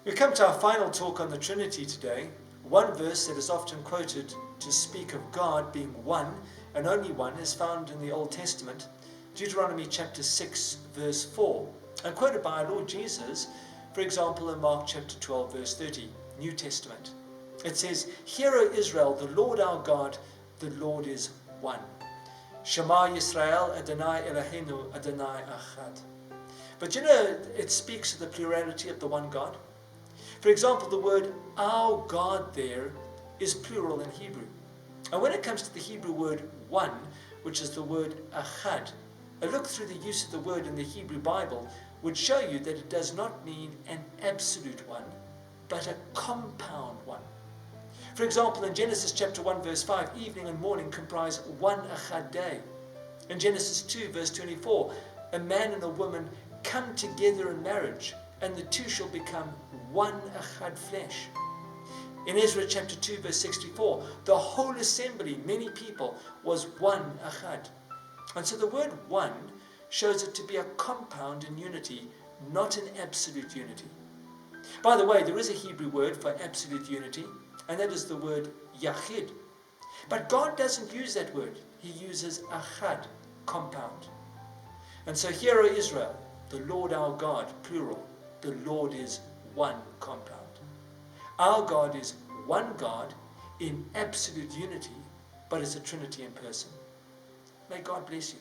We come to our final talk on the Trinity today. One verse that is often quoted to speak of God being one and only one is found in the Old Testament, Deuteronomy chapter 6 verse 4, and quoted by our Lord Jesus, for example in Mark chapter 12 verse 30, New Testament. It says, "Hear, O Israel, the Lord our God, the Lord is one. Shema Yisrael, Adonai Eloheinu, Adonai Echad." But you know, it speaks of the plurality of the one God. For example, the word our God there is plural in Hebrew. And when it comes to the Hebrew word one, which is the word Echad, a look through the use of the word in the Hebrew Bible would show you that it does not mean an absolute one, but a compound one. For example, in Genesis chapter 1 verse 5, evening and morning comprise one Echad day. In Genesis 2 verse 24, a man and a woman come together in marriage, and the two shall become one Echad flesh. In Ezra chapter 2 verse 64, the whole assembly, many people, was one Echad. And so the word one shows it to be a compound in unity, not an absolute unity. By the way, there is a Hebrew word for absolute unity, and that is the word yachid. But God doesn't use that word. He uses Echad, compound. And so hear, O Israel, the Lord our God, plural, the Lord is one compound. Our God is one God in absolute unity, but it's a Trinity in person. May God bless you.